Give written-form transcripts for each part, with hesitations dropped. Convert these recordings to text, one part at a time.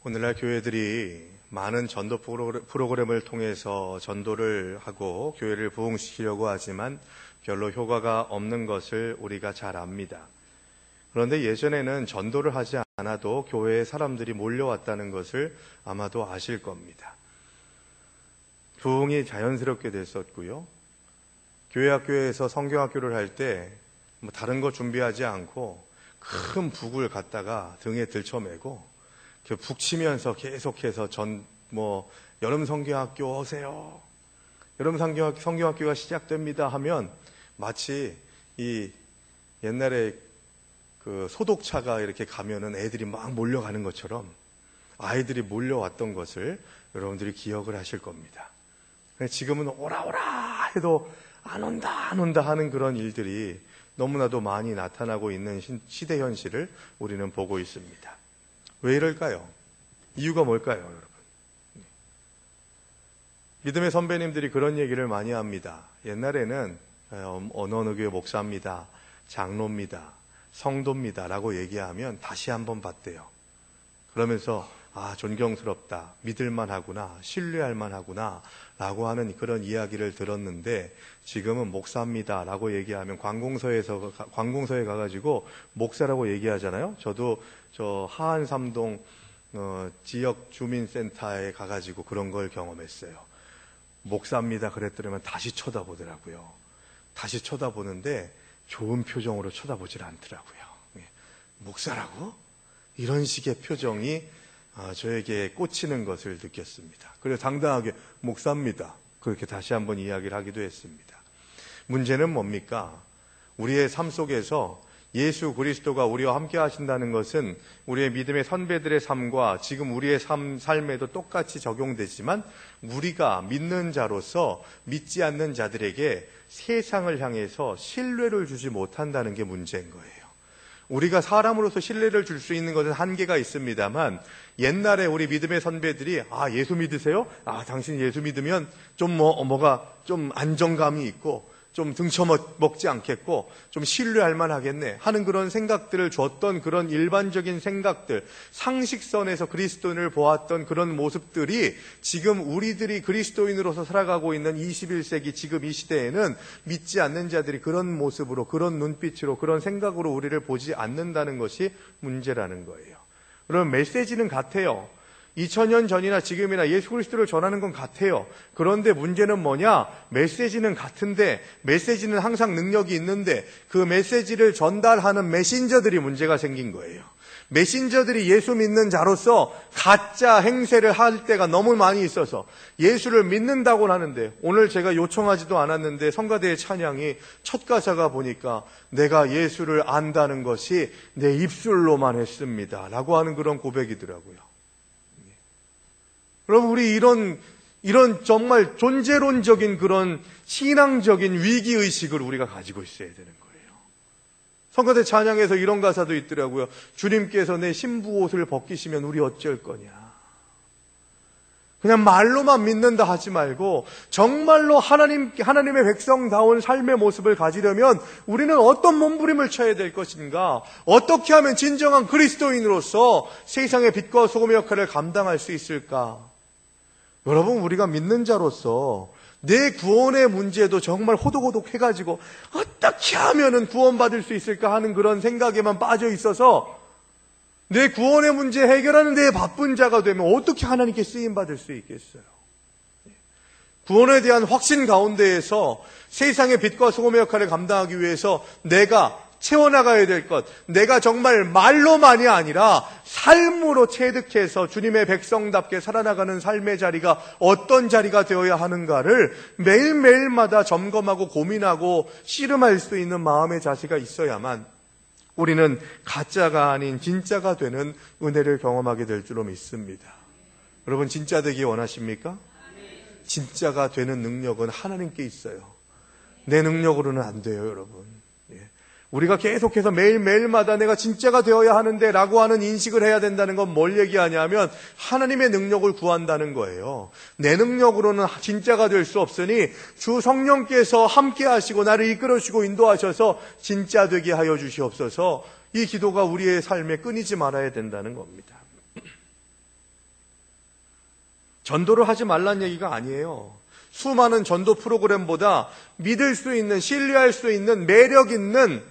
오늘날 교회들이 많은 전도 프로그램을 통해서 전도를 하고 교회를 부흥시키려고 하지만 별로 효과가 없는 것을 우리가 잘 압니다. 그런데 예전에는 전도를 하지 않아도 교회에 사람들이 몰려왔다는 것을 아마도 아실 겁니다. 부흥이 자연스럽게 됐었고요. 교회 학교에서 성경학교를 할 때 다른 거 준비하지 않고 큰 북을 갖다가 등에 들쳐매고 북 치면서 계속해서 여름 성경학교 오세요. 여름 성경학교가 시작됩니다 하면 마치 이 옛날에 그 소독차가 이렇게 가면은 애들이 막 몰려가는 것처럼 아이들이 몰려왔던 것을 여러분들이 기억을 하실 겁니다. 지금은 오라 해도 안 온다 하는 그런 일들이 너무나도 많이 나타나고 있는 시대 현실을 우리는 보고 있습니다. 왜 이럴까요? 이유가 뭘까요, 여러분? 믿음의 선배님들이 그런 얘기를 많이 합니다. 옛날에는 어느 교회 목사입니다, 장로입니다, 성도입니다 라고 얘기하면 다시 한번 봤대요. 그러면서 존경스럽다, 믿을만 하구나, 신뢰할 만하구나 라고 하는 그런 이야기를 들었는데, 지금은 목사입니다 라고 얘기하면 관공서에 가가지고 목사라고 얘기하잖아요. 저도 하안 삼동 지역 주민센터에 가가지고 그런 걸 경험했어요. 목사입니다 그랬더니만 다시 쳐다보더라고요. 다시 쳐다보는데 좋은 표정으로 쳐다보질 않더라고요. 목사라고? 이런 식의 표정이 저에게 꽂히는 것을 느꼈습니다. 그래서 당당하게 목사입니다 그렇게 다시 한번 이야기를 하기도 했습니다. 문제는 뭡니까? 우리의 삶 속에서 예수 그리스도가 우리와 함께 하신다는 것은 우리의 믿음의 선배들의 삶과 지금 우리의 삶에도 똑같이 적용되지만, 우리가 믿는 자로서 믿지 않는 자들에게 세상을 향해서 신뢰를 주지 못한다는 게 문제인 거예요. 우리가 사람으로서 신뢰를 줄 수 있는 것은 한계가 있습니다만, 옛날에 우리 믿음의 선배들이 예수 믿으세요? 당신 예수 믿으면 뭐가 좀 안정감이 있고 좀 등쳐먹지 않겠고 좀 신뢰할 만하겠네 하는 그런 생각들을 줬던 그런 일반적인 생각들, 상식선에서 그리스도인을 보았던 그런 모습들이 지금 우리들이 그리스도인으로서 살아가고 있는 21세기 지금 이 시대에는 믿지 않는 자들이 그런 모습으로, 그런 눈빛으로, 그런 생각으로 우리를 보지 않는다는 것이 문제라는 거예요. 그럼 메시지는 같아요. 2000년 전이나 지금이나 예수 그리스도를 전하는 건 같아요. 그런데 문제는 뭐냐? 메시지는 같은데, 메시지는 항상 능력이 있는데 그 메시지를 전달하는 메신저들이 문제가 생긴 거예요. 메신저들이 예수 믿는 자로서 가짜 행세를 할 때가 너무 많이 있어서 예수를 믿는다고는 하는데, 오늘 제가 요청하지도 않았는데 성가대의 찬양이 첫 가사가 보니까 내가 예수를 안다는 것이 내 입술로만 했습니다 라고 하는 그런 고백이더라고요. 여러분, 우리 이런 정말 존재론적인 그런 신앙적인 위기의식을 우리가 가지고 있어야 되는 거예요. 성가대 찬양에서 이런 가사도 있더라고요. 주님께서 내 신부 옷을 벗기시면 우리 어쩔 거냐. 그냥 말로만 믿는다 하지 말고 정말로 하나님의 백성다운 삶의 모습을 가지려면 우리는 어떤 몸부림을 쳐야 될 것인가? 어떻게 하면 진정한 그리스도인으로서 세상의 빛과 소금의 역할을 감당할 수 있을까? 여러분, 우리가 믿는 자로서 내 구원의 문제도 정말 호독호독 해가지고 어떻게 하면 구원받을 수 있을까 하는 그런 생각에만 빠져 있어서 내 구원의 문제 해결하는 데 바쁜 자가 되면 어떻게 하나님께 쓰임받을 수 있겠어요? 구원에 대한 확신 가운데에서 세상의 빛과 소금의 역할을 감당하기 위해서 내가 채워나가야 될 것, 내가 정말 말로만이 아니라 삶으로 체득해서 주님의 백성답게 살아나가는 삶의 자리가 어떤 자리가 되어야 하는가를 매일매일마다 점검하고 고민하고 씨름할 수 있는 마음의 자세가 있어야만 우리는 가짜가 아닌 진짜가 되는 은혜를 경험하게 될 줄로 믿습니다. 여러분, 진짜 되기 원하십니까? 진짜가 되는 능력은 하나님께 있어요. 내 능력으로는 안 돼요, 여러분. 우리가 계속해서 매일매일마다 내가 진짜가 되어야 하는데 라고 하는 인식을 해야 된다는 건 뭘 얘기하냐면 하나님의 능력을 구한다는 거예요. 내 능력으로는 진짜가 될 수 없으니 주 성령께서 함께 하시고 나를 이끌어주시고 인도하셔서 진짜 되게 하여 주시옵소서. 이 기도가 우리의 삶에 끊이지 말아야 된다는 겁니다. 전도를 하지 말란 얘기가 아니에요. 수많은 전도 프로그램보다 믿을 수 있는, 신뢰할 수 있는, 매력 있는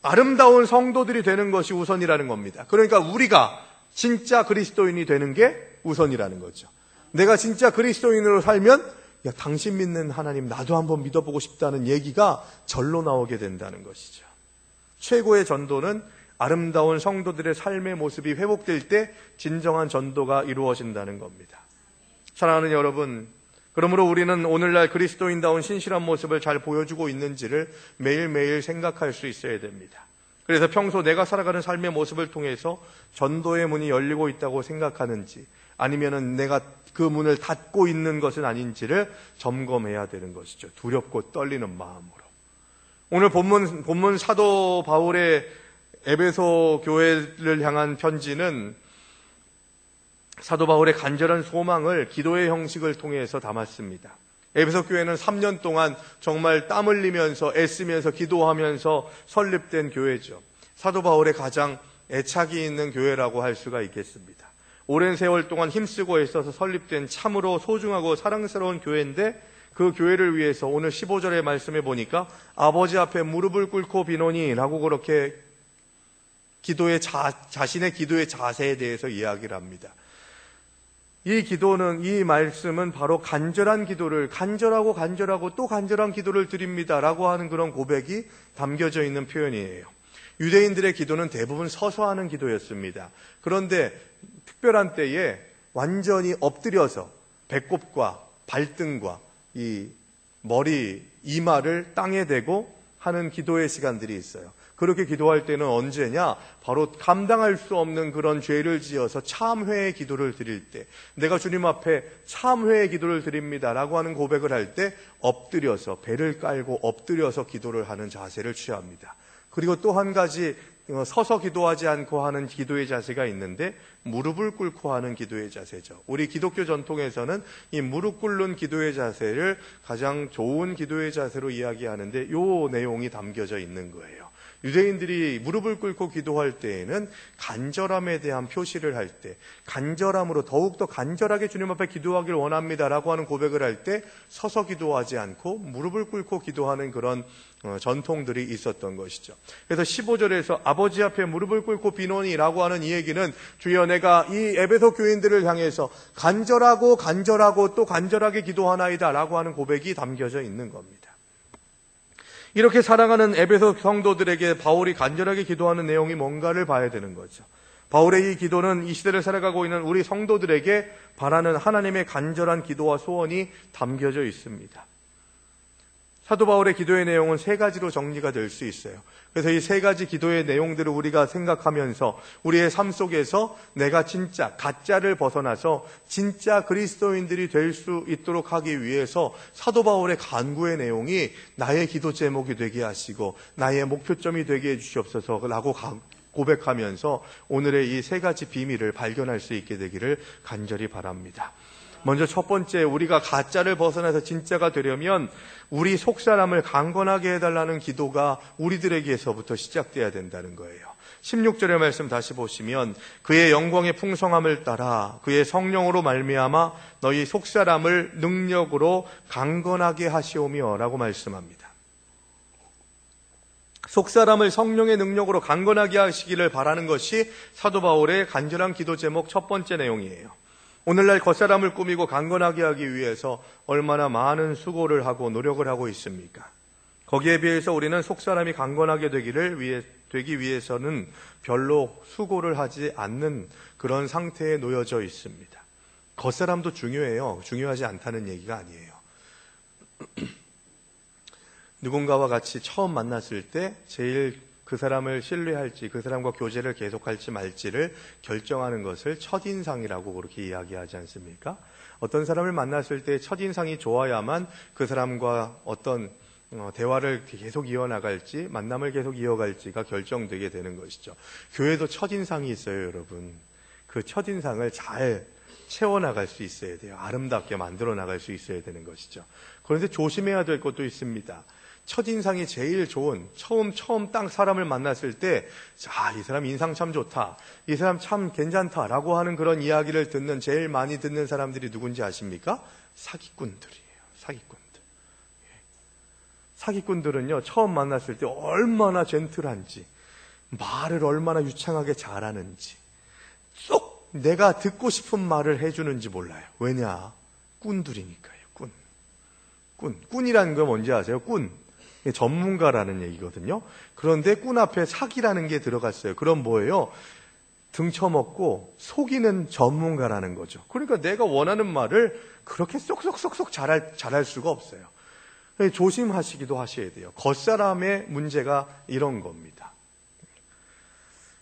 아름다운 성도들이 되는 것이 우선이라는 겁니다. 그러니까 우리가 진짜 그리스도인이 되는 게 우선이라는 거죠. 내가 진짜 그리스도인으로 살면 당신 믿는 하나님 나도 한번 믿어보고 싶다는 얘기가 절로 나오게 된다는 것이죠. 최고의 전도는 아름다운 성도들의 삶의 모습이 회복될 때 진정한 전도가 이루어진다는 겁니다. 사랑하는 여러분, 그러므로 우리는 오늘날 그리스도인다운 신실한 모습을 잘 보여주고 있는지를 매일매일 생각할 수 있어야 됩니다. 그래서 평소 내가 살아가는 삶의 모습을 통해서 전도의 문이 열리고 있다고 생각하는지, 아니면은 내가 그 문을 닫고 있는 것은 아닌지를 점검해야 되는 것이죠. 두렵고 떨리는 마음으로. 오늘 본문 사도 바울의 에베소 교회를 향한 편지는 사도 바울의 간절한 소망을 기도의 형식을 통해서 담았습니다. 에베소 교회는 3년 동안 정말 땀 흘리면서 애쓰면서 기도하면서 설립된 교회죠. 사도 바울의 가장 애착이 있는 교회라고 할 수가 있겠습니다. 오랜 세월 동안 힘쓰고 애써서 설립된 참으로 소중하고 사랑스러운 교회인데, 그 교회를 위해서 오늘 15절의 말씀에 보니까 아버지 앞에 무릎을 꿇고 비노니 라고 그렇게 자신의 기도의 자세에 대해서 이야기를 합니다. 이 말씀은 바로 간절한 기도를, 간절하고 또 간절한 기도를 드립니다 라고 하는 그런 고백이 담겨져 있는 표현이에요. 유대인들의 기도는 대부분 서서 하는 기도였습니다. 그런데 특별한 때에 완전히 엎드려서 배꼽과 발등과 이 머리, 이마를 땅에 대고 하는 기도의 시간들이 있어요. 그렇게 기도할 때는 언제냐? 바로 감당할 수 없는 그런 죄를 지어서 참회의 기도를 드릴 때, 내가 주님 앞에 참회의 기도를 드립니다 라고 하는 고백을 할 때 엎드려서, 배를 깔고 엎드려서 기도를 하는 자세를 취합니다. 그리고 또 한 가지 서서 기도하지 않고 하는 기도의 자세가 있는데, 무릎을 꿇고 하는 기도의 자세죠. 우리 기독교 전통에서는 이 무릎 꿇는 기도의 자세를 가장 좋은 기도의 자세로 이야기하는데, 이 내용이 담겨져 있는 거예요. 유대인들이 무릎을 꿇고 기도할 때에는 간절함에 대한 표시를 할 때, 간절함으로 더욱더 간절하게 주님 앞에 기도하기를 원합니다라고 하는 고백을 할 때 서서 기도하지 않고 무릎을 꿇고 기도하는 그런 전통들이 있었던 것이죠. 그래서 15절에서 아버지 앞에 무릎을 꿇고 비노니라고 하는 이 얘기는, 주여 내가 이 에베소 교인들을 향해서 간절하고 또 간절하게 기도하나이다 라고 하는 고백이 담겨져 있는 겁니다. 이렇게 살아가는 에베소 성도들에게 바울이 간절하게 기도하는 내용이 뭔가를 봐야 되는 거죠. 바울의 이 기도는 이 시대를 살아가고 있는 우리 성도들에게 바라는 하나님의 간절한 기도와 소원이 담겨져 있습니다. 사도 바울의 기도의 내용은 세 가지로 정리가 될 수 있어요. 그래서 이 세 가지 기도의 내용들을 우리가 생각하면서 우리의 삶 속에서 내가 진짜 가짜를 벗어나서 진짜 그리스도인들이 될 수 있도록 하기 위해서 사도 바울의 간구의 내용이 나의 기도 제목이 되게 하시고 나의 목표점이 되게 해주시옵소서라고 고백하면서 오늘의 이 세 가지 비밀을 발견할 수 있게 되기를 간절히 바랍니다. 먼저 첫 번째, 우리가 가짜를 벗어나서 진짜가 되려면 우리 속사람을 강건하게 해달라는 기도가 우리들에게서부터 시작돼야 된다는 거예요. 16절의 말씀 다시 보시면, 그의 영광의 풍성함을 따라 그의 성령으로 말미암아 너희 속사람을 능력으로 강건하게 하시오며 라고 말씀합니다. 속사람을 성령의 능력으로 강건하게 하시기를 바라는 것이 사도 바울의 간절한 기도 제목 첫 번째 내용이에요. 오늘날 겉사람을 꾸미고 강건하게 하기 위해서 얼마나 많은 수고를 하고 노력을 하고 있습니까? 거기에 비해서 우리는 속사람이 강건하게 되기 위해서는 별로 수고를 하지 않는 그런 상태에 놓여져 있습니다. 겉사람도 중요해요. 중요하지 않다는 얘기가 아니에요. 누군가와 같이 처음 만났을 때 제일 그 사람을 신뢰할지, 그 사람과 교제를 계속할지 말지를 결정하는 것을 첫인상이라고 그렇게 이야기하지 않습니까? 어떤 사람을 만났을 때 첫인상이 좋아야만 그 사람과 어떤 대화를 계속 이어나갈지, 만남을 계속 이어갈지가 결정되게 되는 것이죠. 교회도 첫인상이 있어요, 여러분. 그 첫인상을 잘 채워나갈 수 있어야 돼요. 아름답게 만들어 나갈 수 있어야 되는 것이죠. 그런데 조심해야 될 것도 있습니다. 첫인상이 제일 좋은, 처음 딱 사람을 만났을 때, 이 사람 인상 참 좋다, 이 사람 참 괜찮다라고 하는 그런 이야기를 제일 많이 듣는 사람들이 누군지 아십니까? 사기꾼들이에요. 사기꾼들은요, 처음 만났을 때 얼마나 젠틀한지, 말을 얼마나 유창하게 잘하는지, 쏙 내가 듣고 싶은 말을 해주는지 몰라요. 왜냐? 꾼들이니까요. 꾼이라는 거 뭔지 아세요? 꾼. 전문가라는 얘기거든요. 그런데 꾼 앞에 사기라는 게 들어갔어요. 그럼 뭐예요? 등쳐먹고 속이는 전문가라는 거죠. 그러니까 내가 원하는 말을 그렇게 쏙쏙쏙쏙 잘할 수가 없어요. 조심하시기도 하셔야 돼요. 겉사람의 문제가 이런 겁니다.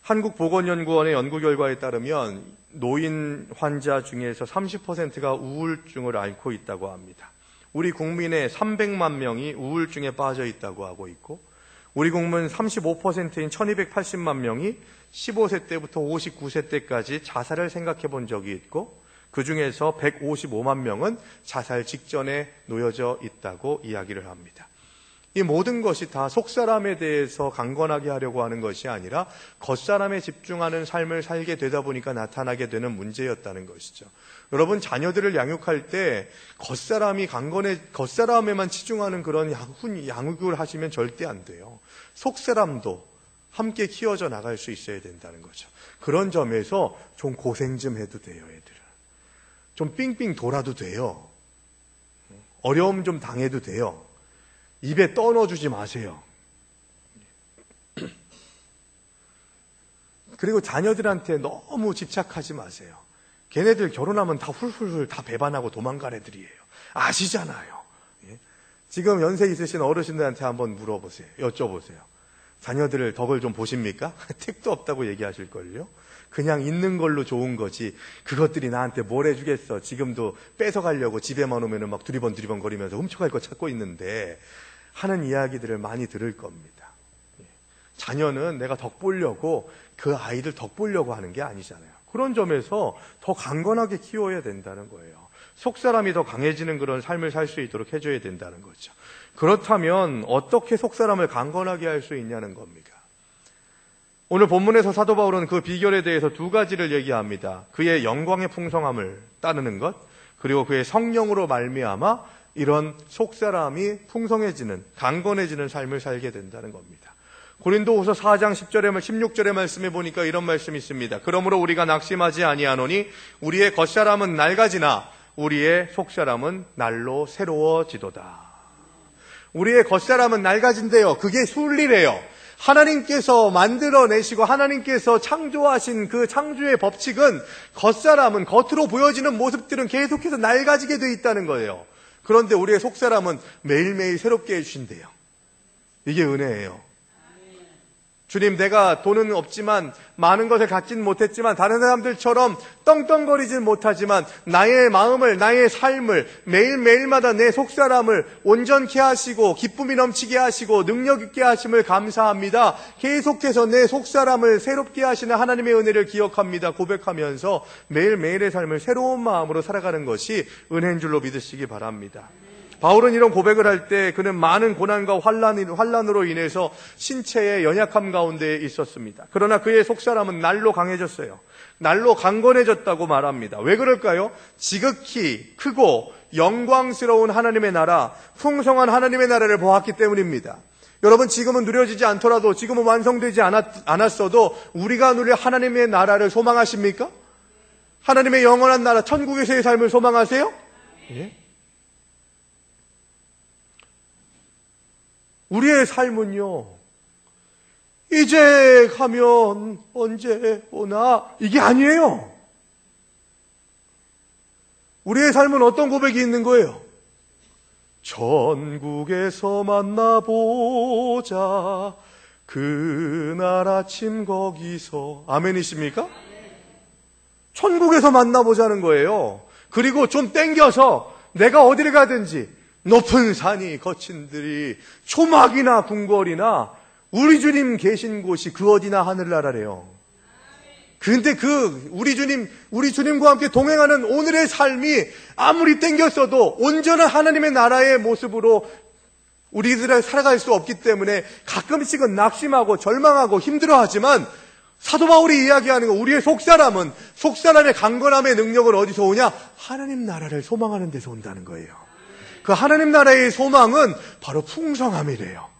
한국보건연구원의 연구 결과에 따르면 노인 환자 중에서 30%가 우울증을 앓고 있다고 합니다. 우리 국민의 300만 명이 우울증에 빠져 있다고 하고 있고, 우리 국민 35%인 1280만 명이 15세 때부터 59세 때까지 자살을 생각해 본 적이 있고, 그 중에서 155만 명은 자살 직전에 놓여져 있다고 이야기를 합니다. 이 모든 것이 다 속사람에 대해서 강건하게 하려고 하는 것이 아니라 겉사람에 집중하는 삶을 살게 되다 보니까 나타나게 되는 문제였다는 것이죠. 여러분, 자녀들을 양육할 때 겉사람에만 치중하는 그런 양육을 하시면 절대 안 돼요. 속사람도 함께 키워져 나갈 수 있어야 된다는 거죠. 그런 점에서 좀 고생 좀 해도 돼요, 애들은. 좀 삥삥 돌아도 돼요. 어려움 좀 당해도 돼요. 입에 떠넣어주지 마세요. 그리고 자녀들한테 너무 집착하지 마세요. 걔네들 결혼하면 다 훌훌훌 다 배반하고 도망갈 애들이에요. 아시잖아요. 지금 연세 있으신 어르신들한테 한번 물어보세요. 여쭤보세요. 자녀들 덕을 좀 보십니까? 택도 없다고 얘기하실걸요. 그냥 있는 걸로 좋은 거지 그것들이 나한테 뭘 해주겠어. 지금도 뺏어가려고 집에만 오면 막 두리번 거리면서 훔쳐갈 거 찾고 있는데 하는 이야기들을 많이 들을 겁니다. 자녀는 내가 덕 보려고, 그 아이들 덕 보려고 하는 게 아니잖아요. 그런 점에서 더 강건하게 키워야 된다는 거예요. 속사람이 더 강해지는 그런 삶을 살 수 있도록 해줘야 된다는 거죠. 그렇다면 어떻게 속사람을 강건하게 할 수 있냐는 겁니다. 오늘 본문에서 사도 바울은 그 비결에 대해서 두 가지를 얘기합니다. 그의 영광의 풍성함을 따르는 것, 그리고 그의 성령으로 말미암아 이런 속사람이 풍성해지는, 강건해지는 삶을 살게 된다는 겁니다. 고린도후서 4장 10절에 16절의 말씀에 보니까 이런 말씀이 있습니다. 그러므로 우리가 낙심하지 아니하노니 우리의 겉사람은 낡아지나 우리의 속사람은 날로 새로워지도다. 우리의 겉사람은 낡아진대요. 그게 순리래요. 하나님께서 만들어내시고 하나님께서 창조하신 그 창조의 법칙은 겉사람은, 겉으로 보여지는 모습들은 계속해서 낡아지게 돼 있다는 거예요. 그런데 우리의 속사람은 매일매일 새롭게 해주신대요. 이게 은혜예요. 주님, 내가 돈은 없지만, 많은 것을 갖진 못했지만, 다른 사람들처럼 떵떵거리진 못하지만 나의 마음을, 나의 삶을 매일매일마다 내 속사람을 온전케 하시고 기쁨이 넘치게 하시고 능력 있게 하심을 감사합니다. 계속해서 내 속사람을 새롭게 하시는 하나님의 은혜를 기억합니다. 고백하면서 매일매일의 삶을 새로운 마음으로 살아가는 것이 은혜인 줄로 믿으시기 바랍니다. 바울은 이런 고백을 할 때 그는 많은 고난과 환난으로 인해서 신체의 연약함 가운데 있었습니다. 그러나 그의 속사람은 날로 강해졌어요. 날로 강건해졌다고 말합니다. 왜 그럴까요? 지극히 크고 영광스러운 하나님의 나라, 풍성한 하나님의 나라를 보았기 때문입니다. 여러분, 지금은 누려지지 않더라도, 지금은 완성되지 않았어도 우리가 누릴 하나님의 나라를 소망하십니까? 하나님의 영원한 나라, 천국에서의 삶을 소망하세요? 예? 우리의 삶은요, 이제 가면 언제 오나, 이게 아니에요. 우리의 삶은 어떤 고백이 있는 거예요? 천국에서 만나보자, 그날 아침 거기서. 아멘이십니까? 천국에서 만나보자는 거예요. 그리고 좀 땡겨서 내가 어디를 가든지 높은 산이 거친들이 초막이나 궁궐이나 우리 주님 계신 곳이 그 어디나 하늘나라래요. 근데 우리 주님과 함께 동행하는 오늘의 삶이 아무리 땡겼어도 온전한 하나님의 나라의 모습으로 우리들이 살아갈 수 없기 때문에 가끔씩은 낙심하고 절망하고 힘들어하지만 사도 바울이 이야기하는 거, 우리의 속사람의 강건함의 능력은 어디서 오냐? 하나님 나라를 소망하는 데서 온다는 거예요. 그 하나님 나라의 소망은 바로 풍성함이래요.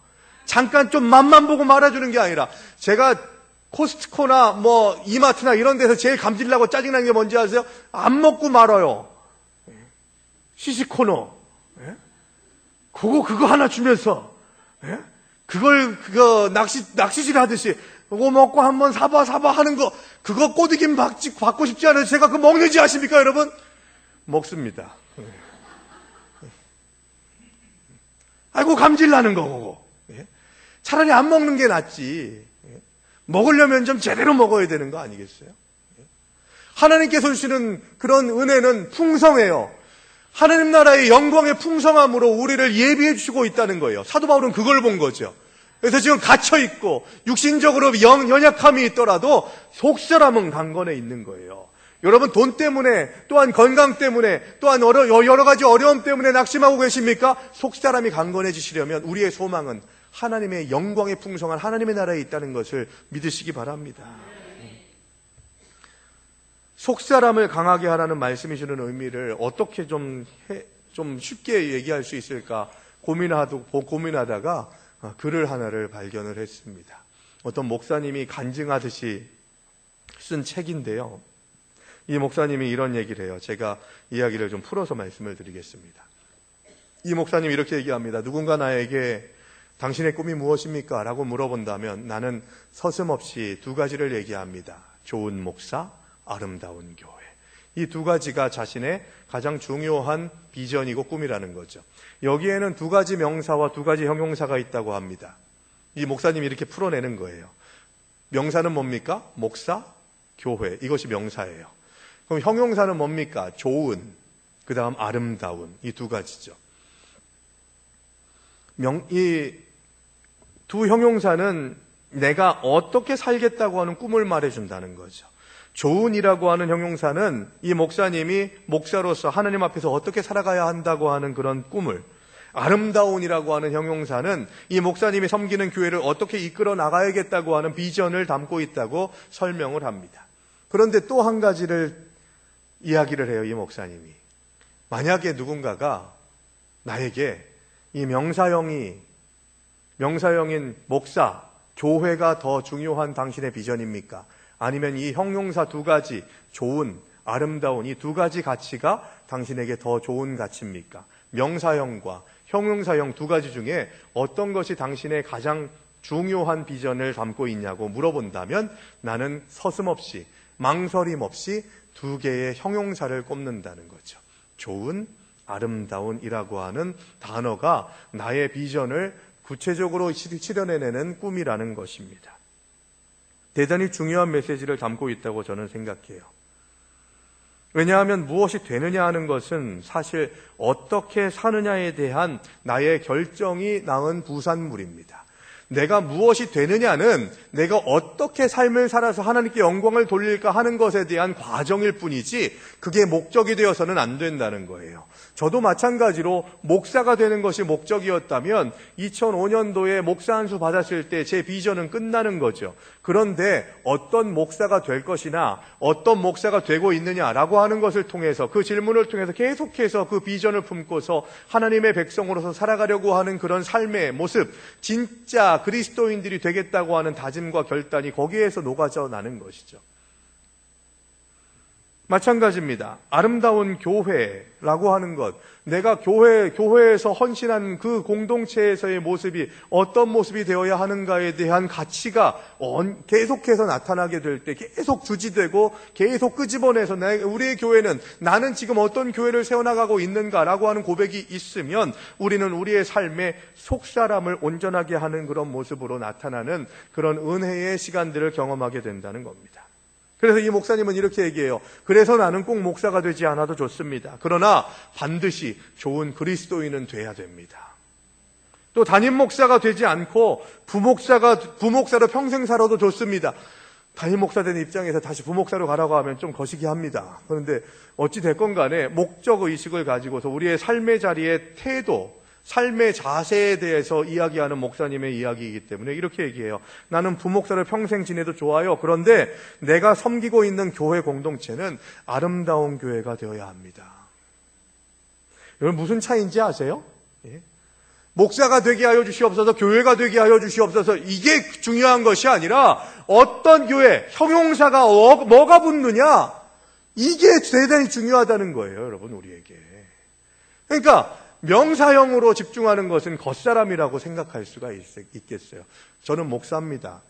잠깐 좀 맛만 보고 말아주는 게 아니라, 제가 코스트코나 이마트나 이런 데서 제일 감질나고 짜증나는 게 뭔지 아세요? 안 먹고 말아요. 시시코너. 그거 하나 주면서, 낚시질 하듯이, 그거 먹고 한번 사봐 하는 거, 그거 꼬드김 받고 싶지 않아서 제가 그거 먹는지 아십니까, 여러분? 먹습니다. 아이고, 감질나는 거, 그거. 차라리 안 먹는 게 낫지. 먹으려면 좀 제대로 먹어야 되는 거 아니겠어요? 하나님께서 주시는 그런 은혜는 풍성해요. 하나님 나라의 영광의 풍성함으로 우리를 예비해 주시고 있다는 거예요. 사도 바울은 그걸 본 거죠. 그래서 지금 갇혀있고 육신적으로 연약함이 있더라도 속사람은 강건해 있는 거예요. 여러분, 돈 때문에, 또한 건강 때문에, 또한 여러 가지 어려움 때문에 낙심하고 계십니까? 속사람이 강건해지시려면 우리의 소망은 하나님의 영광의 풍성한 하나님의 나라에 있다는 것을 믿으시기 바랍니다. 속사람을 강하게 하라는 말씀이 주는 의미를 어떻게 좀 쉽게 얘기할 수 있을까 고민하다가 글을 하나를 발견을 했습니다. 어떤 목사님이 간증하듯이 쓴 책인데요. 이 목사님이 이런 얘기를 해요. 제가 이야기를 좀 풀어서 말씀을 드리겠습니다. 이 목사님이 이렇게 얘기합니다. 누군가 나에게 당신의 꿈이 무엇입니까? 라고 물어본다면 나는 서슴없이 두 가지를 얘기합니다. 좋은 목사, 아름다운 교회. 이 두 가지가 자신의 가장 중요한 비전이고 꿈이라는 거죠. 여기에는 두 가지 명사와 두 가지 형용사가 있다고 합니다. 이 목사님이 이렇게 풀어내는 거예요. 명사는 뭡니까? 목사, 교회. 이것이 명사예요. 그럼 형용사는 뭡니까? 좋은, 그 다음 아름다운. 이 두 가지죠. 이 두 형용사는 내가 어떻게 살겠다고 하는 꿈을 말해준다는 거죠. 좋은이라고 하는 형용사는 이 목사님이 목사로서 하나님 앞에서 어떻게 살아가야 한다고 하는 그런 꿈을, 아름다운이라고 하는 형용사는 이 목사님이 섬기는 교회를 어떻게 이끌어 나가야겠다고 하는 비전을 담고 있다고 설명을 합니다. 그런데 또 한 가지를 이야기를 해요, 이 목사님이. 만약에 누군가가 나에게 이 명사형인 목사, 교회가 더 중요한 당신의 비전입니까? 아니면 이 형용사 두 가지, 좋은, 아름다운 이 두 가지 가치가 당신에게 더 좋은 가치입니까? 명사형과 형용사형 두 가지 중에 어떤 것이 당신의 가장 중요한 비전을 담고 있냐고 물어본다면 나는 서슴없이, 망설임 없이 두 개의 형용사를 꼽는다는 거죠. 좋은, 아름다운이라고 하는 단어가 나의 비전을 구체적으로 실현해내는 꿈이라는 것입니다. 대단히 중요한 메시지를 담고 있다고 저는 생각해요. 왜냐하면 무엇이 되느냐 하는 것은 사실 어떻게 사느냐에 대한 나의 결정이 낳은 부산물입니다. 내가 무엇이 되느냐는 내가 어떻게 삶을 살아서 하나님께 영광을 돌릴까 하는 것에 대한 과정일 뿐이지 그게 목적이 되어서는 안 된다는 거예요. 저도 마찬가지로 목사가 되는 것이 목적이었다면 2005년도에 목사 안수 받았을 때 제 비전은 끝나는 거죠. 그런데 어떤 목사가 될 것이나 어떤 목사가 되고 있느냐라고 하는 것을 통해서, 그 질문을 통해서 계속해서 그 비전을 품고서 하나님의 백성으로서 살아가려고 하는 그런 삶의 모습, 진짜 그리스도인들이 되겠다고 하는 다짐과 결단이 거기에서 녹아져 나는 것이죠. 마찬가지입니다. 아름다운 교회라고 하는 것, 내가 교회에서 헌신한 그 공동체에서의 모습이 어떤 모습이 되어야 하는가에 대한 가치가 계속해서 나타나게 될 때 계속 주지되고 계속 끄집어내서 우리의 교회는, 나는 지금 어떤 교회를 세워나가고 있는가라고 하는 고백이 있으면 우리는 우리의 삶에 속사람을 온전하게 하는 그런 모습으로 나타나는 그런 은혜의 시간들을 경험하게 된다는 겁니다. 그래서 이 목사님은 이렇게 얘기해요. 그래서 나는 꼭 목사가 되지 않아도 좋습니다. 그러나 반드시 좋은 그리스도인은 돼야 됩니다. 또 담임 목사가 되지 않고 부목사로 평생 살아도 좋습니다. 담임 목사 된 입장에서 다시 부목사로 가라고 하면 좀 거시기 합니다. 그런데 어찌 됐건 간에 목적의식을 가지고서 우리의 삶의 자리의 태도, 삶의 자세에 대해서 이야기하는 목사님의 이야기이기 때문에 이렇게 얘기해요. 나는 부목사를 평생 지내도 좋아요. 그런데 내가 섬기고 있는 교회 공동체는 아름다운 교회가 되어야 합니다. 여러분 무슨 차이인지 아세요? 예? 목사가 되게 하여 주시옵소서, 교회가 되게 하여 주시옵소서, 이게 중요한 것이 아니라 어떤 교회, 형용사가 뭐가 붙느냐, 이게 대단히 중요하다는 거예요, 여러분, 우리에게. 그러니까 명사형으로 집중하는 것은 겉사람이라고 생각할 수가 있겠어요. 저는 목사입니다.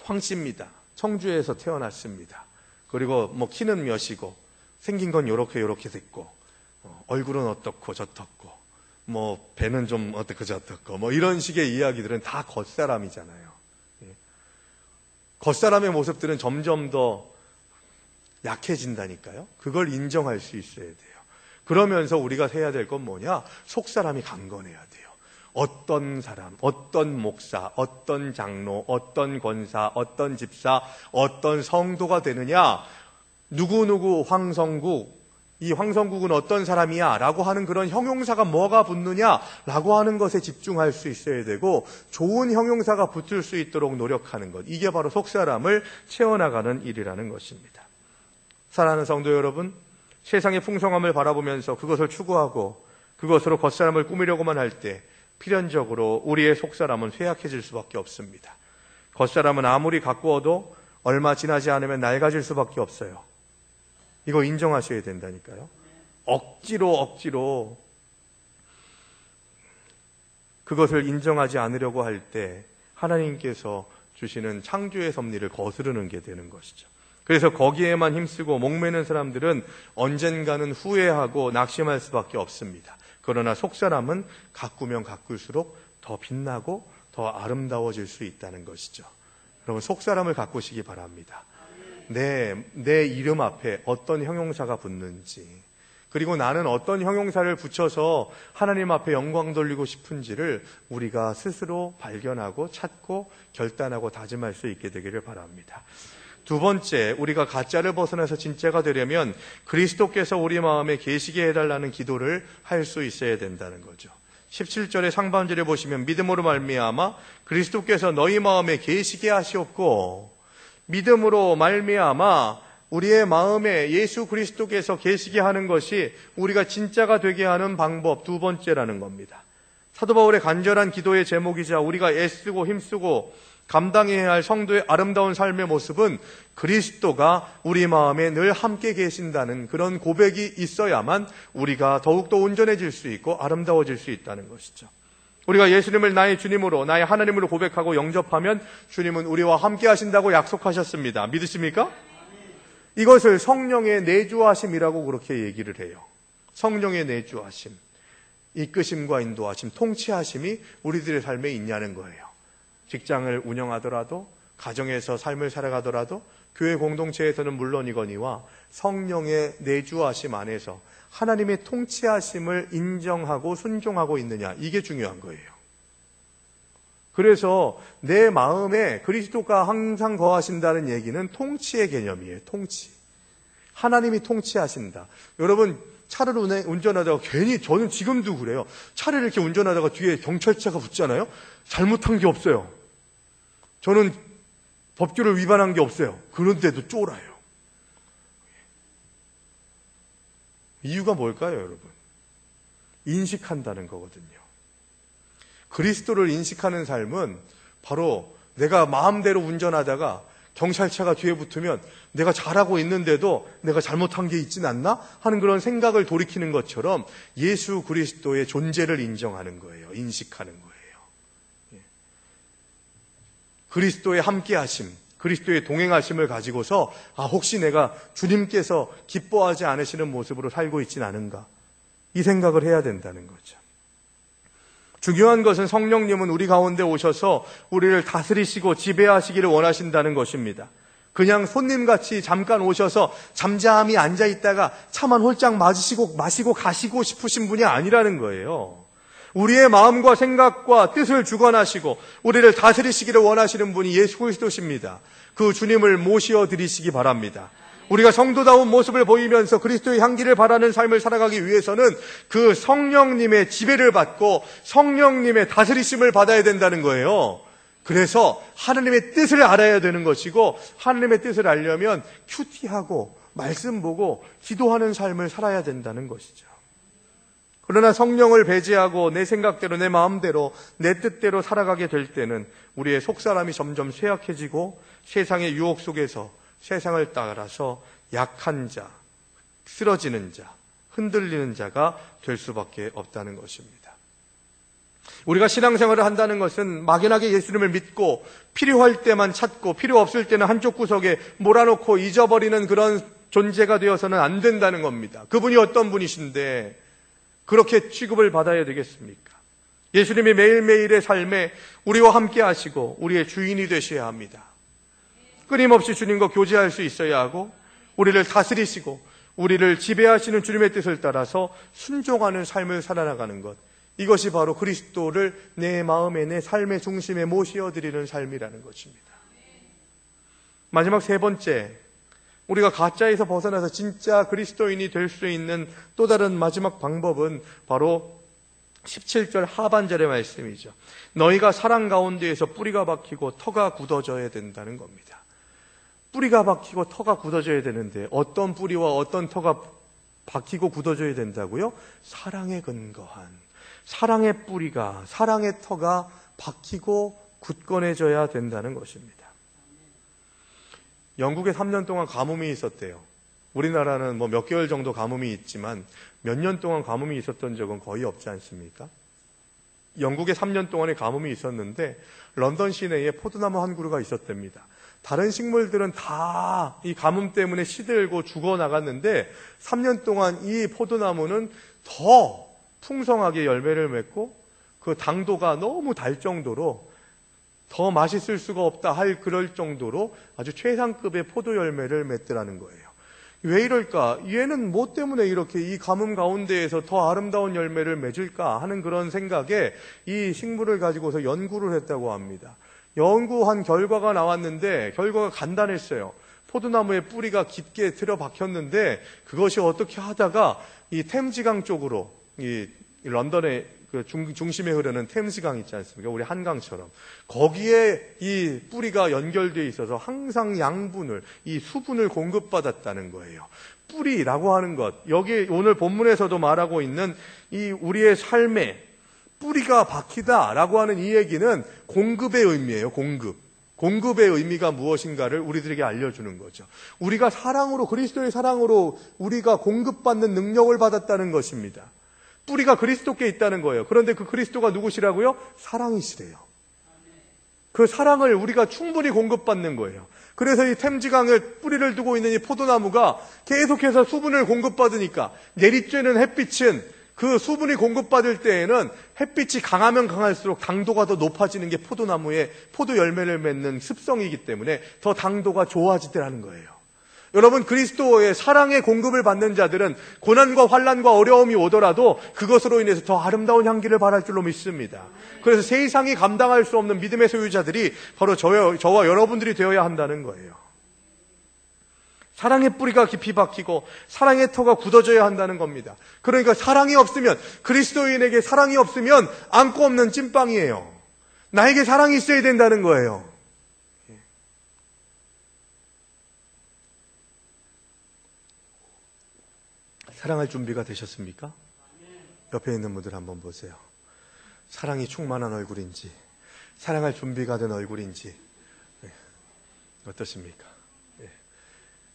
황씨입니다. 청주에서 태어났습니다. 그리고 키는 몇이고 생긴 건 요렇게 됐고 얼굴은 어떻고 저떻고 배는 좀 어떻고 저떻고 이런 식의 이야기들은 다 겉사람이잖아요. 겉사람의 모습들은 점점 더 약해진다니까요. 그걸 인정할 수 있어야 돼요. 그러면서 우리가 해야 될 건 뭐냐? 속사람이 강건해야 돼요. 어떤 사람, 어떤 목사, 어떤 장로, 어떤 권사, 어떤 집사, 어떤 성도가 되느냐? 누구누구 황성국, 이 황성국은 어떤 사람이야? 라고 하는 그런 형용사가 뭐가 붙느냐? 라고 하는 것에 집중할 수 있어야 되고, 좋은 형용사가 붙을 수 있도록 노력하는 것. 이게 바로 속사람을 채워나가는 일이라는 것입니다. 사랑하는 성도 여러분, 세상의 풍성함을 바라보면서 그것을 추구하고 그것으로 겉사람을 꾸미려고만 할 때 필연적으로 우리의 속사람은 쇠약해질 수밖에 없습니다. 겉사람은 아무리 가꾸어도 얼마 지나지 않으면 낡아질 수밖에 없어요. 이거 인정하셔야 된다니까요. 억지로 그것을 인정하지 않으려고 할 때 하나님께서 주시는 창조의 섭리를 거스르는 게 되는 것이죠. 그래서 거기에만 힘쓰고 목매는 사람들은 언젠가는 후회하고 낙심할 수밖에 없습니다. 그러나 속사람은 가꾸면 가꿀수록 더 빛나고 더 아름다워질 수 있다는 것이죠. 여러분 속사람을 가꾸시기 바랍니다. 내 이름 앞에 어떤 형용사가 붙는지, 그리고 나는 어떤 형용사를 붙여서 하나님 앞에 영광 돌리고 싶은지를 우리가 스스로 발견하고 찾고 결단하고 다짐할 수 있게 되기를 바랍니다. 두 번째, 우리가 가짜를 벗어나서 진짜가 되려면 그리스도께서 우리 마음에 계시게 해달라는 기도를 할 수 있어야 된다는 거죠. 17절의 상반절에 보시면 믿음으로 말미암아 그리스도께서 너희 마음에 계시게 하시옵고, 믿음으로 말미암아 우리의 마음에 예수 그리스도께서 계시게 하는 것이 우리가 진짜가 되게 하는 방법 두 번째라는 겁니다. 사도 바울의 간절한 기도의 제목이자 우리가 애쓰고 힘쓰고 감당해야 할 성도의 아름다운 삶의 모습은 그리스도가 우리 마음에 늘 함께 계신다는 그런 고백이 있어야만 우리가 더욱더 온전해질 수 있고 아름다워질 수 있다는 것이죠. 우리가 예수님을 나의 주님으로, 나의 하나님으로 고백하고 영접하면 주님은 우리와 함께 하신다고 약속하셨습니다. 믿으십니까? 이것을 성령의 내주하심이라고 그렇게 얘기를 해요. 성령의 내주하심, 이끄심과 인도하심, 통치하심이 우리들의 삶에 있냐는 거예요. 직장을 운영하더라도, 가정에서 삶을 살아가더라도, 교회 공동체에서는 물론이거니와 성령의 내주하심 안에서 하나님의 통치하심을 인정하고 순종하고 있느냐, 이게 중요한 거예요. 그래서 내 마음에 그리스도가 항상 거하신다는 얘기는 통치의 개념이에요. 통치. 하나님이 통치하신다. 여러분 차를 운전하다가 괜히, 저는 지금도 그래요. 차를 이렇게 운전하다가 뒤에 경찰차가 붙잖아요. 잘못한 게 없어요. 저는 법규를 위반한 게 없어요. 그런데도 쫄아요. 이유가 뭘까요, 여러분? 인식한다는 거거든요. 그리스도를 인식하는 삶은 바로 내가 마음대로 운전하다가 경찰차가 뒤에 붙으면 내가 잘하고 있는데도 내가 잘못한 게 있진 않나? 하는 그런 생각을 돌이키는 것처럼 예수 그리스도의 존재를 인정하는 거예요. 인식하는 거예요. 그리스도의 함께하심, 그리스도의 동행하심을 가지고서 혹시 내가 주님께서 기뻐하지 않으시는 모습으로 살고 있진 않은가? 이 생각을 해야 된다는 거죠. 중요한 것은 성령님은 우리 가운데 오셔서 우리를 다스리시고 지배하시기를 원하신다는 것입니다. 그냥 손님같이 잠깐 오셔서 잠잠히 앉아있다가 차만 홀짝 마시고 가시고 싶으신 분이 아니라는 거예요. 우리의 마음과 생각과 뜻을 주관하시고 우리를 다스리시기를 원하시는 분이 예수 그리스도십니다. 그 주님을 모시어 드리시기 바랍니다. 우리가 성도다운 모습을 보이면서 그리스도의 향기를 바라는 삶을 살아가기 위해서는 그 성령님의 지배를 받고 성령님의 다스리심을 받아야 된다는 거예요. 그래서 하나님의 뜻을 알아야 되는 것이고, 하나님의 뜻을 알려면 큐티하고 말씀 보고 기도하는 삶을 살아야 된다는 것이죠. 그러나 성령을 배제하고 내 생각대로, 내 마음대로, 내 뜻대로 살아가게 될 때는 우리의 속사람이 점점 쇠약해지고 세상의 유혹 속에서 세상을 따라서 약한 자, 쓰러지는 자, 흔들리는 자가 될 수밖에 없다는 것입니다. 우리가 신앙생활을 한다는 것은 막연하게 예수님을 믿고 필요할 때만 찾고 필요 없을 때는 한쪽 구석에 몰아놓고 잊어버리는 그런 존재가 되어서는 안 된다는 겁니다. 그분이 어떤 분이신데 그렇게 취급을 받아야 되겠습니까? 예수님이 매일매일의 삶에 우리와 함께 하시고 우리의 주인이 되셔야 합니다. 끊임없이 주님과 교제할 수 있어야 하고, 우리를 다스리시고 우리를 지배하시는 주님의 뜻을 따라서 순종하는 삶을 살아나가는 것, 이것이 바로 그리스도를 내 마음에, 내 삶의 중심에 모셔드리는 삶이라는 것입니다. 마지막 세 번째, 우리가 가짜에서 벗어나서 진짜 그리스도인이 될 수 있는 또 다른 마지막 방법은 바로 17절 하반절의 말씀이죠. 너희가 사랑 가운데에서 뿌리가 박히고 터가 굳어져야 된다는 겁니다. 뿌리가 박히고 터가 굳어져야 되는데 어떤 뿌리와 어떤 터가 박히고 굳어져야 된다고요? 사랑에 근거한, 사랑의 뿌리가, 사랑의 터가 박히고 굳건해져야 된다는 것입니다. 영국에 3년 동안 가뭄이 있었대요. 우리나라는 몇 개월 정도 가뭄이 있지만 몇 년 동안 가뭄이 있었던 적은 거의 없지 않습니까? 영국에 3년 동안의 가뭄이 있었는데 런던 시내에 포도나무 한 그루가 있었답니다. 다른 식물들은 다 이 가뭄 때문에 시들고 죽어나갔는데 3년 동안 이 포도나무는 더 풍성하게 열매를 맺고 그 당도가 너무 달 정도로 더 맛있을 수가 없다 할 그럴 정도로 아주 최상급의 포도 열매를 맺더라는 거예요. 왜 이럴까? 얘는 뭐 때문에 이렇게 이 가뭄 가운데에서 더 아름다운 열매를 맺을까 하는 그런 생각에 이 식물을 가지고서 연구를 했다고 합니다. 연구한 결과가 나왔는데 결과가 간단했어요. 포도나무의 뿌리가 깊게 들어박혔는데 그것이 어떻게 하다가 이 템즈강 쪽으로, 이 런던의 그 중심에 흐르는 템스강 있지 않습니까? 우리 한강처럼. 거기에 이 뿌리가 연결되어 있어서 항상 양분을, 이 수분을 공급받았다는 거예요. 뿌리라고 하는 것, 여기 오늘 본문에서도 말하고 있는 이 우리의 삶에 뿌리가 박히다라고 하는 이 얘기는 공급의 의미예요. 공급의 의미가 무엇인가를 우리들에게 알려주는 거죠. 우리가 사랑으로, 그리스도의 사랑으로 우리가 공급받는 능력을 받았다는 것입니다. 뿌리가 그리스도께 있다는 거예요. 그런데 그 그리스도가 누구시라고요? 사랑이시래요. 그 사랑을 우리가 충분히 공급받는 거예요. 그래서 이 템즈강에 뿌리를 두고 있는 이 포도나무가 계속해서 수분을 공급받으니까 내리쬐는 햇빛은 그 수분이 공급받을 때에는 햇빛이 강하면 강할수록 당도가 더 높아지는 게 포도나무의 포도 열매를 맺는 습성이기 때문에 더 당도가 좋아지더라는 거예요. 여러분, 그리스도의 사랑의 공급을 받는 자들은 고난과 환난과 어려움이 오더라도 그것으로 인해서 더 아름다운 향기를 발할 줄로 믿습니다. 그래서 세상이 감당할 수 없는 믿음의 소유자들이 바로 저와 여러분들이 되어야 한다는 거예요. 사랑의 뿌리가 깊이 박히고 사랑의 터가 굳어져야 한다는 겁니다. 그러니까 사랑이 없으면, 그리스도인에게 사랑이 없으면 안고 없는 찐빵이에요. 나에게 사랑이 있어야 된다는 거예요. 사랑할 준비가 되셨습니까? 옆에 있는 분들 한번 보세요. 사랑이 충만한 얼굴인지, 사랑할 준비가 된 얼굴인지, 어떠십니까?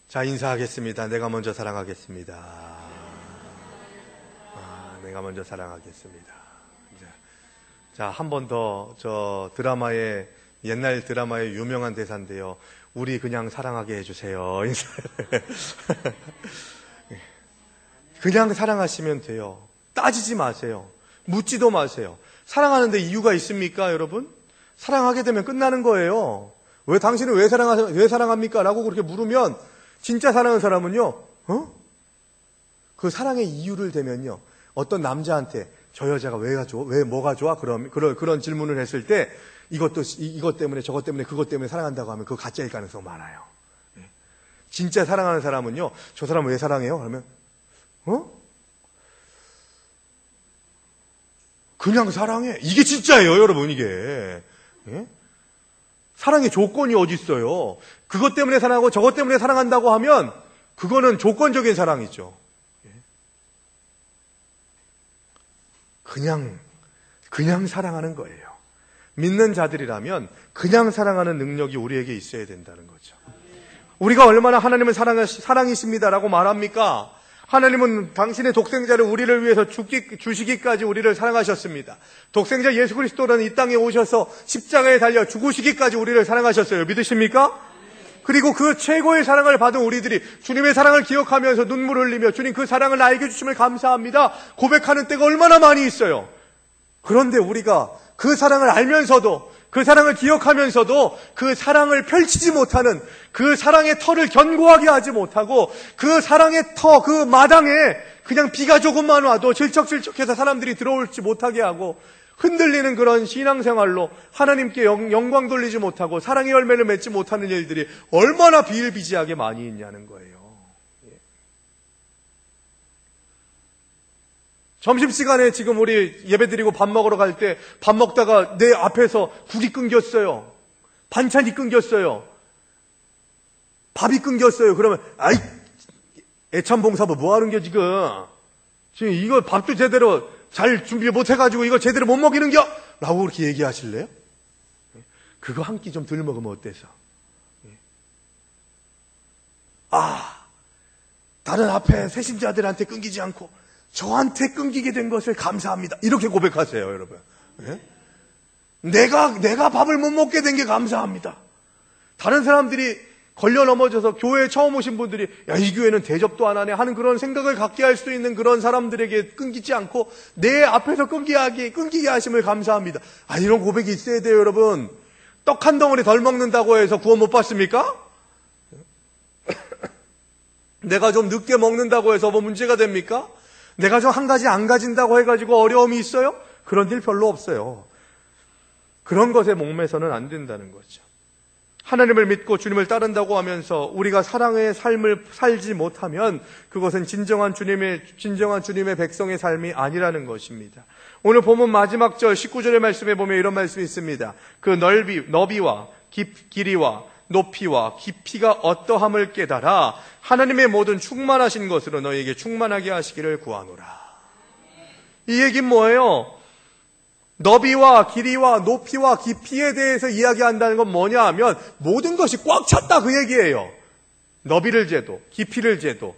자, 인사하겠습니다. 내가 먼저 사랑하겠습니다. 내가 먼저 사랑하겠습니다. 자, 한 번 더, 옛날 드라마의 유명한 대사인데요. 우리 그냥 사랑하게 해주세요. 그냥 사랑하시면 돼요. 따지지 마세요. 묻지도 마세요. 사랑하는데 이유가 있습니까, 여러분? 사랑하게 되면 끝나는 거예요. 왜 당신은 왜 사랑합니까? 라고 그렇게 물으면 진짜 사랑하는 사람은요, 그 사랑의 이유를 대면요, 어떤 남자한테 저 여자가 왜가 좋아? 왜 뭐가 좋아? 그런 질문을 했을 때 이것 때문에 저것 때문에 그것 때문에 사랑한다고 하면 그거 가짜일 가능성이 많아요. 진짜 사랑하는 사람은요, 저 사람 왜 사랑해요? 그러면 그냥 사랑해. 이게 진짜예요, 여러분. 이게 사랑의 조건이 어디 있어요? 그것 때문에 사랑하고 저것 때문에 사랑한다고 하면 그거는 조건적인 사랑이죠. 그냥 사랑하는 거예요. 믿는 자들이라면 그냥 사랑하는 능력이 우리에게 있어야 된다는 거죠. 우리가 얼마나 하나님을 사랑이십니다라고 말합니까? 하나님은 당신의 독생자를 우리를 위해서 주시기까지 우리를 사랑하셨습니다. 독생자 예수 그리스도는 이 땅에 오셔서 십자가에 달려 죽으시기까지 우리를 사랑하셨어요. 믿으십니까? 그리고 그 최고의 사랑을 받은 우리들이 주님의 사랑을 기억하면서 눈물 흘리며 주님 그 사랑을 나에게 주심을 감사합니다 고백하는 때가 얼마나 많이 있어요. 그런데 우리가 그 사랑을 알면서도, 그 사랑을 기억하면서도 그 사랑을 펼치지 못하는, 그 사랑의 터를 견고하게 하지 못하고 그 사랑의 터, 그 마당에 그냥 비가 조금만 와도 질척질척해서 사람들이 들어올지 못하게 하고 흔들리는 그런 신앙생활로 하나님께 영광 돌리지 못하고 사랑의 열매를 맺지 못하는 일들이 얼마나 비일비재하게 많이 있냐는 거예요. 점심시간에 지금 우리 예배드리고 밥 먹으러 갈 때 밥 먹다가 내 앞에서 국이 끊겼어요. 반찬이 끊겼어요. 밥이 끊겼어요. 그러면 아이 애참봉사부 뭐 하는 게 지금 이거 밥도 제대로 잘 준비 못 해가지고 이거 제대로 못 먹이는 겨? 라고 그렇게 얘기하실래요? 그거 한 끼 좀 덜 먹으면 어때서? 다른 앞에 새신자들한테 끊기지 않고 저한테 끊기게 된 것을 감사합니다. 이렇게 고백하세요, 여러분. 내가 밥을 못 먹게 된 게 감사합니다. 다른 사람들이 걸려 넘어져서 교회에 처음 오신 분들이 야, 이 교회는 대접도 안 하네 하는 그런 생각을 갖게 할 수 있는 그런 사람들에게 끊기지 않고 내 앞에서 끊기게 하심을 감사합니다. 이런 고백이 있어야 돼요, 여러분. 떡 한 덩어리 덜 먹는다고 해서 구원 못 받습니까? 내가 좀 늦게 먹는다고 해서 뭐 문제가 됩니까? 내가 좀 한 가지 안 가진다고 해가지고 어려움이 있어요? 그런 일 별로 없어요. 그런 것에 목매서는 안 된다는 거죠. 하나님을 믿고 주님을 따른다고 하면서 우리가 사랑의 삶을 살지 못하면 그것은 진정한 주님의 백성의 삶이 아니라는 것입니다. 오늘 본문 마지막 절 19절의 말씀에 보면 이런 말씀이 있습니다. 그 너비와 길이와 높이와 깊이가 어떠함을 깨달아 하나님의 모든 충만하신 것으로 너희에게 충만하게 하시기를 구하노라. 이 얘기는 뭐예요? 너비와 길이와 높이와 깊이에 대해서 이야기한다는 건 뭐냐 하면 모든 것이 꽉 찼다 그 얘기예요. 너비를 재도 깊이를 재도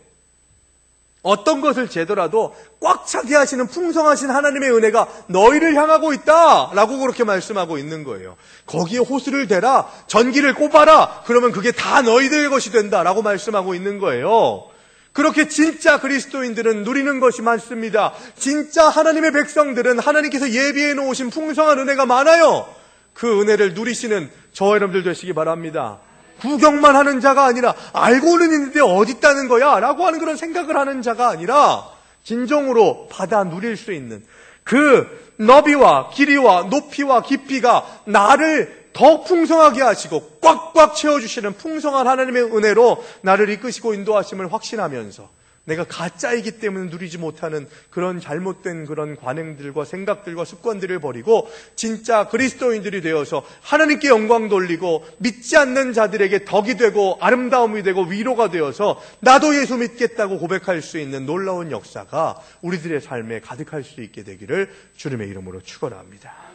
어떤 것을 재더라도 꽉 차게 하시는 풍성하신 하나님의 은혜가 너희를 향하고 있다라고 그렇게 말씀하고 있는 거예요. 거기에 호스를 대라, 전기를 꼽아라, 그러면 그게 다 너희들의 것이 된다라고 말씀하고 있는 거예요. 그렇게 진짜 그리스도인들은 누리는 것이 많습니다. 진짜 하나님의 백성들은 하나님께서 예비해 놓으신 풍성한 은혜가 많아요. 그 은혜를 누리시는 저와 여러분들 되시기 바랍니다. 구경만 하는 자가 아니라 알고는 있는데 어디 있다는 거야? 라고 하는 그런 생각을 하는 자가 아니라 진정으로 받아 누릴 수 있는 그 너비와 길이와 높이와 깊이가 나를 더 풍성하게 하시고 꽉꽉 채워주시는 풍성한 하나님의 은혜로 나를 이끄시고 인도하심을 확신하면서 내가 가짜이기 때문에 누리지 못하는 그런 잘못된 그런 관행들과 생각들과 습관들을 버리고 진짜 그리스도인들이 되어서 하나님께 영광 돌리고 믿지 않는 자들에게 덕이 되고 아름다움이 되고 위로가 되어서 나도 예수 믿겠다고 고백할 수 있는 놀라운 역사가 우리들의 삶에 가득할 수 있게 되기를 주님의 이름으로 축원합니다.